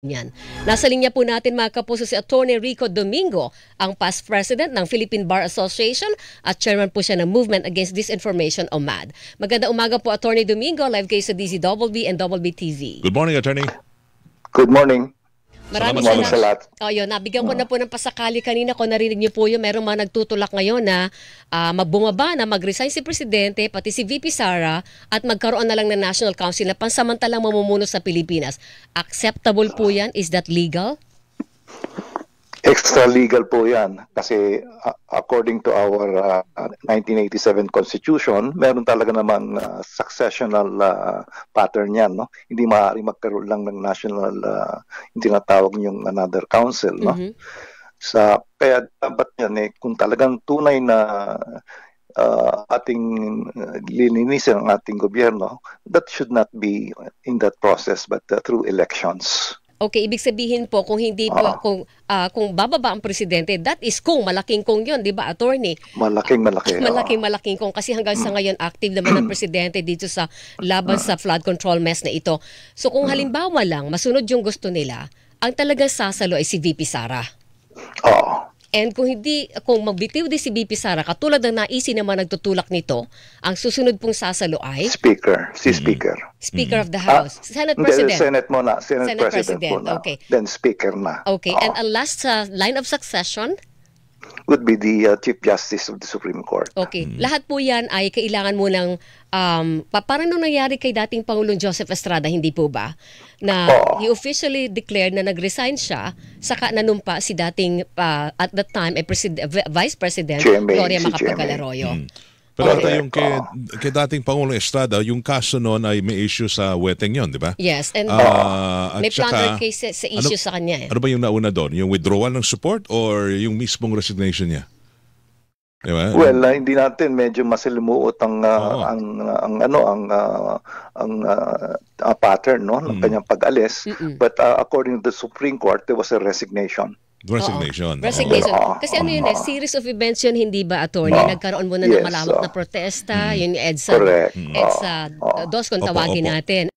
Yan. Nasa linya po natin mga kapuso si Attorney Rico Domingo, ang past president ng Philippine Bar Association at chairman po siya ng Movement Against Disinformation o MAD. Maganda umaga po Attorney Domingo, live kayo sa DZWB and WBTV. Good morning, Attorney. Good morning. Maraming salamat. Nabigyan ko na po ng pasakali kanina ko narinig niyo po yun. Merong mga nagtutulak ngayon na magbumaba na mag-resign si Presidente, pati si VP Sara at magkaroon na lang ng National Council na pansamantalang mamumuno sa Pilipinas. Acceptable po yan? Is that legal? Extra legal po yan kasi according to our 1987 Constitution, meron talaga namang successional pattern yan. No? Hindi maaari magkaroon lang ng national, hindi natawag yung another council. No? Kaya dapat yan kung talagang tunay na ating lilinisin ang ating gobyerno, that should not be in that process but through elections. Okay, ibig sabihin po kung hindi po kung bababa ang presidente, that is kung malaking kung 'yon, 'di ba, Attorney? Malaking kung kasi hanggang sa ngayon active naman ang presidente dito sa laban sa flood control mess na ito. So kung halimbawa lang masunod yung gusto nila, ang talagang sasalo ay si VP Sara. And kung magbitiw din si VP Sara, katulad ng naisi naman nagtutulak nito, ang susunod pong sasalo ay Speaker of the House, Senate President. Senate muna, Senate President muna. Okay. Then Speaker na. Okay, and ang last line of succession would be the Chief Justice of the Supreme Court. Okay, lahat po yan ay kailangan mo ng parang nung nangyari kay dating Pangulong Joseph Estrada, hindi po ba? Na he officially declared na nag-resign siya, saka nanumpa si dating at that time Vice President Gloria Macapagal Arroyo. Pero yung kay dating Pangulong Estrada, yung kaso noon ay may issue sa weteng yon, di ba? Yes, and may plunder case sa issue sa kanya. Ano ba yung nauna doon? Yung withdrawal ng support or yung mismong resignation niya? Diba? Well, hindi natin medyo masalimuot ang pattern ng kanyang pag-alis. But according to the Supreme Court, there was a resignation. Resignation. Kasi ano yun series of events yun, hindi ba, Attorney? Nagkaroon muna ng malawak na protesta, yung EDSA 2 kung tawagin natin.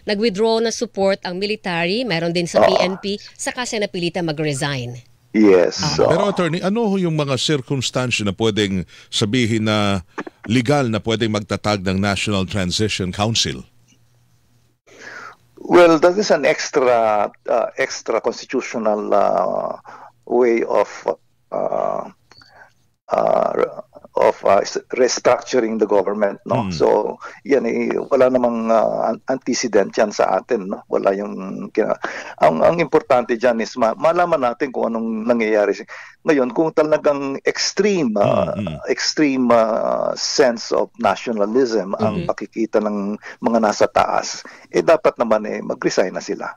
Nag-withdraw na support ang military, meron din sa PNP, saka siya napilitan mag-resign. Yes. Pero Attorney, ano yung mga circumstance na pwedeng sabihin na legal na pwedeng magtatag ng National Transition Council? Well, that is an extra constitutional way of restructuring the government, no? So yan wala namang antecedent yan sa atin, no? Wala yung ang importante diyan is malaman natin kung anong nangyayari ngayon. Kung talagang extreme sense of nationalism ang pakikita ng mga nasa taas, dapat naman mag-resign na sila.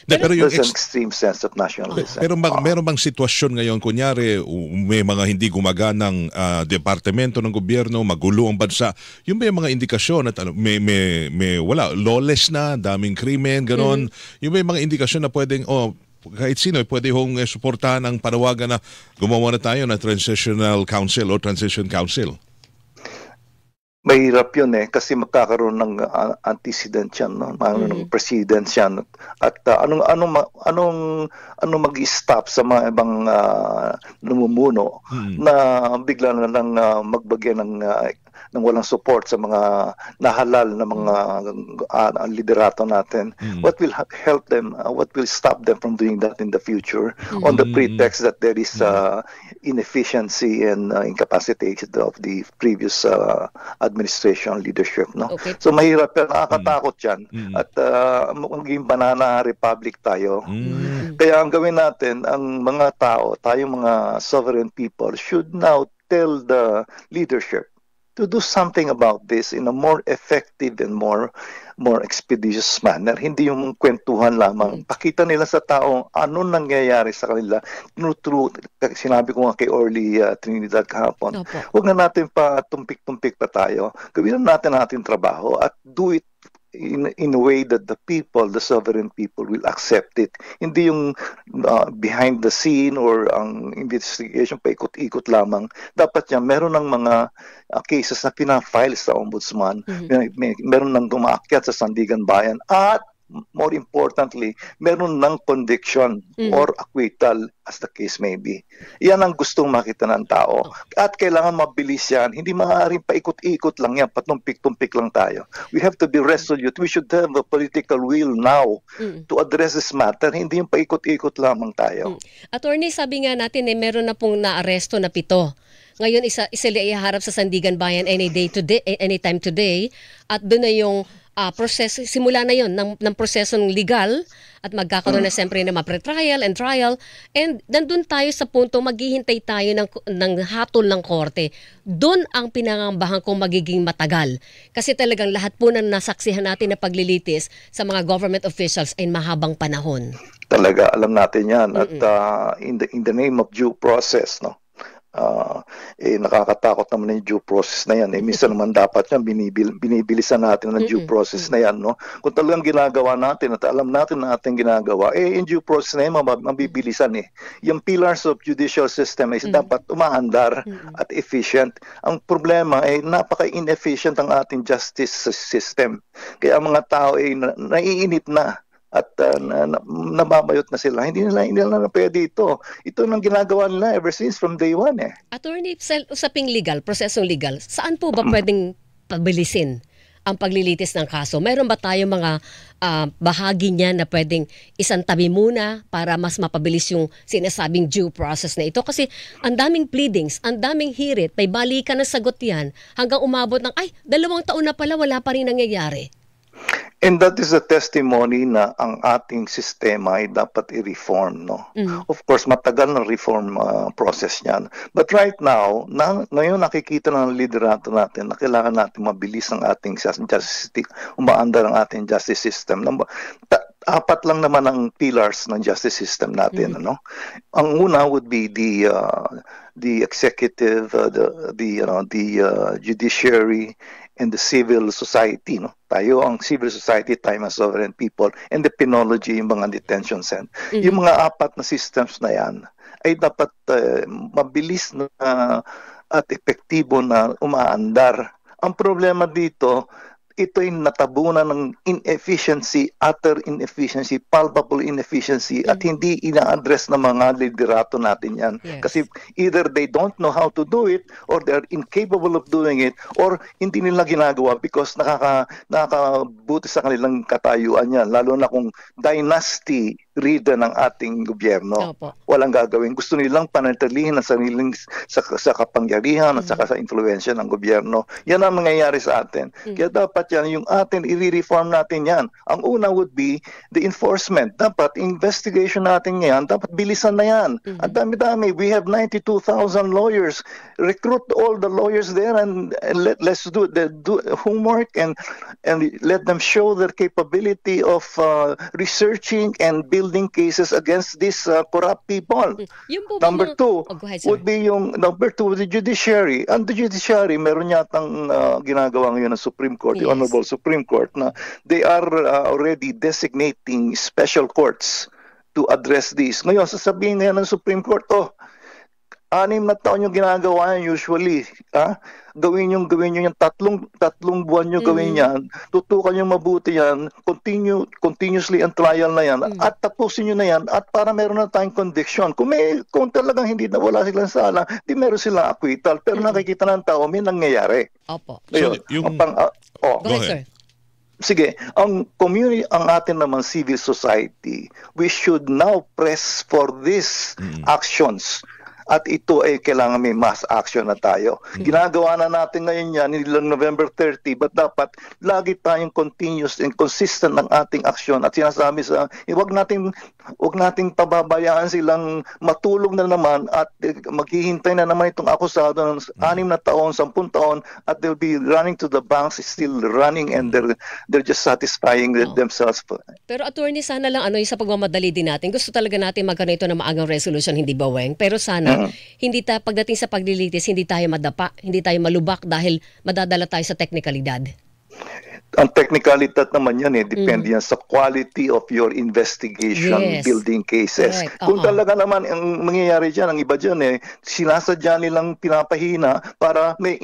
Pero yung extreme sense of nationalism. Pero meron bang sitwasyon ngayon, kunyari may mga hindi gumaganang departamento ng gobyerno, magulo ang bansa, yung may mga indikasyon at may wala, lawless na, daming krimen, ganon, yung may mga indikasyon na pwedeng kahit sino pwede hong suportahan ang panawagan na gumawa na tayo na Transitional Council o Transition Council? Mahirap yun kasi magkakaroon ng antecedent yan, no? Ng president yan. At anong mag-stop sa mga ibang namumuno na bigla na lang magbagay ng walang support sa mga nahalal na mga liderato natin. What will help them, what will stop them from doing that in the future on the pretext that there is inefficiency and incapacity of the previous administration leadership, no? Okay. So mahirap yan, nakakatakot yan. At maging banana republic tayo. Kaya ang gawin natin, ang mga tao, tayong mga sovereign people should now tell the leadership to do something about this in a more effective and more expeditious manner. Hindi yung kwentuhan lamang. Pakita nila sa tao ano nangyayari sa kanila. Sinabi ko nga kay Orly Trinidad kahapon, huwag na natin pa tumpik-tumpik pa tayo. Gawin natin ang ating trabaho at do it in a way that the people, the sovereign people, will accept it. Hindi yung behind the scene or ang investigation paikot-ikot lamang. Dapat yan, meron ng mga cases na pina-file sa ombudsman, meron ng dumaakyat sa Sandigan Bayan at more importantly, meron ng conviction or acquittal as the case may be. Yan ang gustong makita ng tao. At kailangan mabilis yan. Hindi maaaring paikot-ikot lang yan, patumpik-tumpik lang tayo. We have to be resolute. We should have a political will now to address this matter. Hindi yung paikot-ikot lamang tayo. Attorney, sabi nga natin meron na pong naaresto na 7. Ngayon isa ihaharap sa Sandigan Bayan anytime today, at doon na yung proseso, simula na yon ng prosesong legal, at magkakaroon na siyempre ng pre-trial and trial, and nandun tayo sa punto maghihintay tayo ng hatol ng korte. Doon ang pinangambahan kong magiging matagal, kasi talagang lahat po na nasaksihan natin na paglilitis sa mga government officials ay mahabang panahon. Talaga alam natin yan. At in the name of due process, no, nakakatakot naman yung due process na yan. Minsan naman dapat yan, binibilisan natin ng due process na yan. No? Kung talagang ginagawa natin at alam natin na ating ginagawa, yung due process na yan, mabibilisan eh. Yung pillars of judicial system ay dapat umaandar at efficient. Ang problema ay napaka-inefficient ang ating justice system. Kaya ang mga tao ay naiinip na. At nababayot na sila. Hindi nila na pwede ito. Ito nang ginagawa nila ever since from day one eh. Attorney, usaping legal, prosesong legal, saan po ba pwedeng pabilisin ang paglilitis ng kaso? Meron ba tayo mga bahagi niya na pwedeng isantabi muna para mas mapabilis yung sinasabing due process na ito? Kasi ang daming pleadings, ang daming hirit, may balikan na sagot yan hanggang umabot ng 2 taon na pala, wala pa rin nangyayari. And that is a testimony na ang ating sistema ay dapat i-reform. No? Of course, matagal na reform process niyan. But right now, ngayon nakikita ng liderato natin na kailangan natin mabilis ang ating justice, umaandar ang ating justice system. 4 lang naman ang pillars ng justice system natin. Ano? Ang una would be the executive, the judiciary, and the civil society. No? Tayo ang civil society, tayo mga sovereign people, and the penology, yung mga detention center. Yung mga 4 na systems na yan ay dapat mabilis na at epektibo na umaandar. Ang problema dito, ito ay natabunan ng inefficiency, utter inefficiency, palpable inefficiency, at hindi ina-address ng mga liderato natin yan. Yes. Kasi either they don't know how to do it, or they're incapable of doing it, or hindi nila ginagawa because nakakabuti sa kanilang katayuan yan, lalo na kung dynasty ridden ng ating gobyerno. Walang gagawin. Gusto nilang panatilihin ang sariling sa kapangyarihan at saka sa influensya ng gobyerno. Yan ang mangyayari sa atin. Kaya dapat yan, yung atin, i-reform natin yan. Ang una would be the enforcement. Dapat investigation natin yan. Dapat bilisan na yan. Ang dami-dami. We have 92,000 lawyers. Recruit all the lawyers there and let's do homework and let them show their capability of researching and building cases against these corrupt people. Number 2 would be the judiciary. And the judiciary, meron yatang ginagawa ngayon ng Supreme Court, the Honorable Supreme Court, na they are already designating special courts to address this. Ngayon, sasabihin na yan ng Supreme Court, 6 na taon yung ginagawa yan usually. Gawin nyo yung tatlong buwan nyo gawin yan. Tutukan nyo mabuti yan. Continuously ang trial na yan. At tapusin nyo na yan. At para meron na tayong conviction. Kung talagang hindi na wala silang sala, di meron silang acquittal. Pero nakikita ng tao, may nangyayari. Opo. Ngayon, Go ahead, sir. Sige, ang community, ang atin naman civil society, we should now press for these actions. At ito ay kailangan may mass action na tayo. Ginagawa na natin ngayon yan, hindi lang November 30, but dapat lagi tayong continuous and consistent ng ating aksyon. At sinasabi huwag nating pababayaan silang matulog na naman at maghihintay na naman itong akusado ng 6 na taon, 10 taon, at they'll be running to the banks, still running, and they're just satisfying themselves. Pero attorney, sana lang yung sa pagmamadali din natin. Gusto talaga natin magkaroon ito ng maagang resolution, hindi ba, Weng? Pero sana hindi pagdating sa paglilitis, hindi tayo madapa, hindi tayo malubak dahil madadala tayo sa teknikalidad. Ang technicality naman yan depende yan sa quality of your investigation, building cases. Correct. Kung talaga naman ang mangyayari dyan, ang iba dyan sinasadya nilang pinapahina para may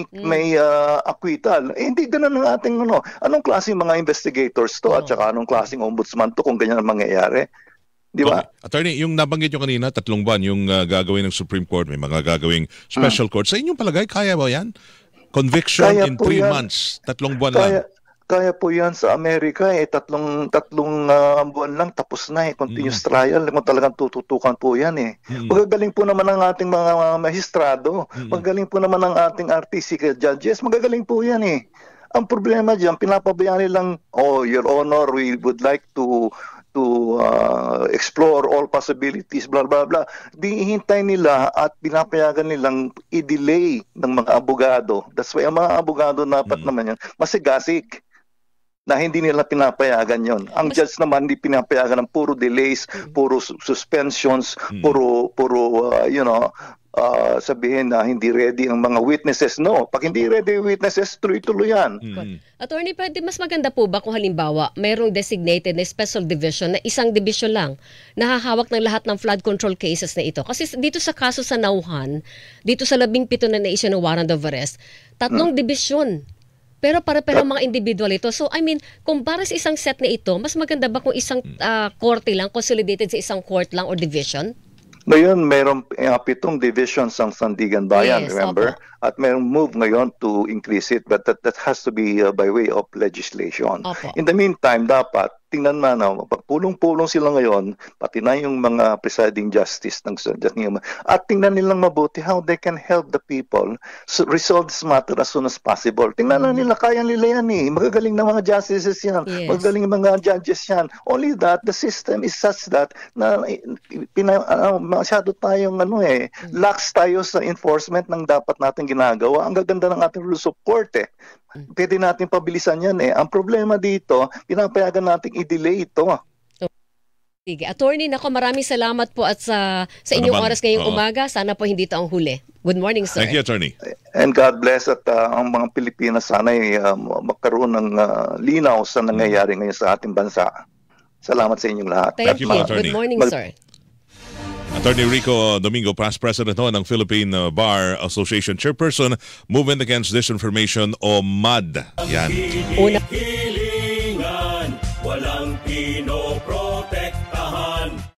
acquittal. Hindi ganun ang ating anong klaseng mga investigators to at saka anong klaseng ombudsman to kung ganyan ang mangyayari. Di ba? Okay. Attorney, yung nabanggit nyo kanina, 3 buwan yung gagawin ng Supreme Court, may mga gagawing special court. Sa inyong palagay, kaya ba yan? Conviction Kaya in 3 months, 3 buwan lang. Kaya po yan sa Amerika tatlong buwan lang tapos na continuous trial kung talagang tututukan po yan Magagaling po naman ang ating mga magistrado, magagaling po naman ang ating RTC judges, magagaling po yan Ang problema diyan, pinapabayaan nilang, Your Honor, we would like to explore all possibilities, blah, blah, blah. Di hintay nila at pinapayagan nilang i-delay ng mga abogado. That's why ang mga abogado dapat naman yan, masigasig na hindi nila pinapayagan yon. Ang judge naman hindi pinapayagan ng puro delays, puro suspensions, puro sabihin na hindi ready ang mga witnesses. No, pag hindi ready ang witnesses, tuloy-tuloy yan. Attorney, pwede mas maganda po ba kung halimbawa mayroong designated na special division na isang division lang nahahawak ng lahat ng flood control cases na ito? Kasi dito sa kaso sa Nauhan, dito sa 17 na na-issue ng warrant of arrest, 3 division. Pero para-parang mga individual ito. So, I mean, kung para sa isang set na ito, mas maganda ba kung isang korte lang, consolidated sa isang court lang or division? Ngayon, mayroong 7 divisions ang Sandigan Bayan, remember? Opo. At mayroong move ngayon to increase it, but that has to be by way of legislation. Opo. In the meantime, dapat, tingnan mo pulong-pulong sila ngayon, pati na yung mga presiding justice ng at tingnan nilang mabuti how they can help the people resolve this matter as soon as possible. Tingnan lang nila, kaya nila yan Magagaling na mga justices yan. Yes. Magagaling mga judges yan. Only that, the system is such that na masyado tayong lax tayo sa enforcement ng dapat natin ginagawa. Ang gaganda ng ating rules of court Pwede natin pabilisan yan Ang problema dito, pinapayagan nating i-delay ito. Sige. Attorney, maraming salamat po at sa inyong oras ngayong umaga. Sana po hindi ito ang huli. Good morning, sir. Thank you, Attorney. And God bless at ang mga Pilipinas sana'y magkaroon ng linaw sa nangyayari ngayon sa ating bansa. Salamat sa inyong lahat. Thank you. Attorney. Good morning, sir. Attorney Rico Domingo, past president ng Philippine Bar Association Chairperson, Movement Against Disinformation o MAD. Yan. Una.